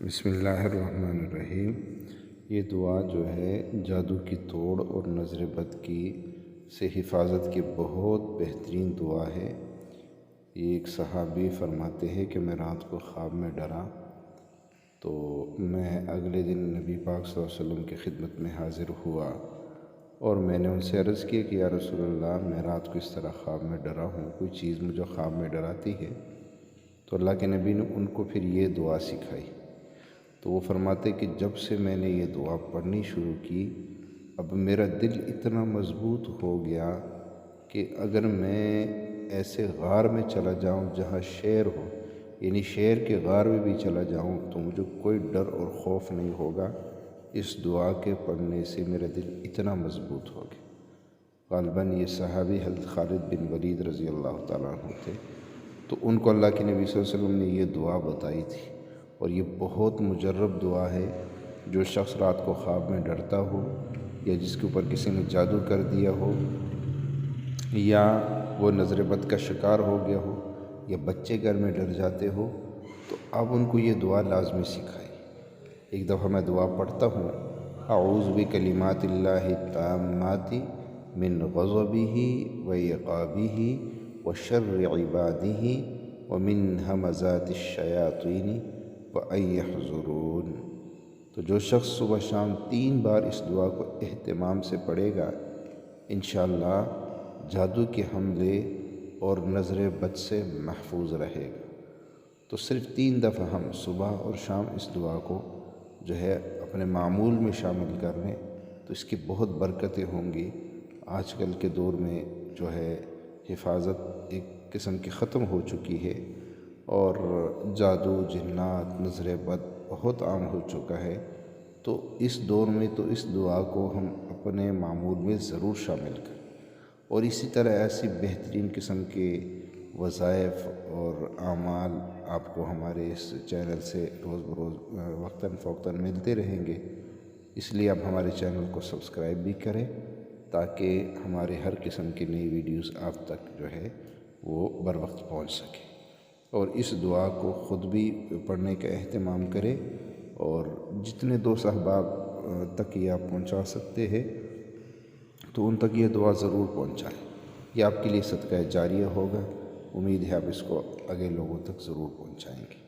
بسم اللہ الرحمن الرحیم۔ یہ دعا جو ہے جادو کی توڑ اور نظر بد کی سے حفاظت کی بہت بہترین دعا ہے۔ یہ ایک صحابی فرماتے ہیں کہ میں رات کو خواب میں ڈرا تو میں اگلے دن نبی پاک صلی اللہ علیہ وسلم کی خدمت میں حاضر ہوا اور میں نے ان سے عرض کیا کہ یا رسول اللہ، میں رات کو اس طرح خواب میں ڈرا ہوں، کوئی چیز مجھے خواب میں ڈراتی ہے؟ تو اللہ کے نبی نے ان کو پھر یہ دعا سکھائی۔ تو وہ فرماتے کہ جب سے میں نے یہ دعا پڑھنی شروع کی، اب میرا دل اتنا مضبوط ہو گیا کہ اگر میں ایسے غار میں چلا جاؤں جہاں شیر ہو، یعنی شیر کے غار میں بھی چلا جاؤں تو مجھے کوئی ڈر اور خوف نہیں ہوگا۔ اس دعا کے پڑھنے سے میرا دل اتنا مضبوط ہو گیا۔ غالباً یہ صحابی حضرت خالد بن ولید رضی اللہ تعالیٰ عنہ تھے، تو ان کو اللہ کے نبی صلی اللہ علیہ وسلم نے یہ دعا بتائی تھی، اور یہ بہت مجرب دعا ہے۔ جو شخص رات کو خواب میں ڈرتا ہو، یا جس کے اوپر کسی نے جادو کر دیا ہو، یا وہ نظر بد کا شکار ہو گیا ہو، یا بچے گھر میں ڈر جاتے ہو، تو اب ان کو یہ دعا لازمی سکھائی۔ ایک دفعہ میں دعا پڑھتا ہوں، اعوذ بکلمات اللہ التامات من غضبہ وعقابہ وشر عبادہ ومن ہمزات الشیاطین وان یحضرون۔ تو جو شخص صبح شام 3 بار اس دعا کو اہتمام سے پڑھے گا، انشاءاللہ جادو کے حملے اور نظر بد سے محفوظ رہے گا۔ تو صرف 3 دفعہ ہم صبح اور شام اس دعا کو جو ہے اپنے معمول میں شامل کر لیں تو اس کی بہت برکتیں ہوں گی۔ آج کل کے دور میں جو ہے حفاظت ایک قسم کی ختم ہو چکی ہے، اور جادو، جنات، نظر بد بہت عام ہو چکا ہے۔ تو اس دور میں تو اس دعا کو ہم اپنے معمول میں ضرور شامل کریں، اور اسی طرح ایسی بہترین قسم کے وظائف اور اعمال آپ کو ہمارے اس چینل سے روز بروز وقتاً فوقتاً ملتے رہیں گے۔ اس لیے آپ ہمارے چینل کو سبسکرائب بھی کریں تاکہ ہمارے ہر قسم کی نئی ویڈیوز آپ تک جو ہے وہ بر وقت پہنچ سکے۔ اور اس دعا کو خود بھی پڑھنے کا اہتمام کریں، اور جتنے دوست احباب تک یہ آپ پہنچا سکتے ہیں تو ان تک یہ دعا ضرور پہنچائیں۔ یہ آپ کے لیے صدقہ جاریہ ہوگا۔ امید ہے آپ اس کو آگے لوگوں تک ضرور پہنچائیں گے۔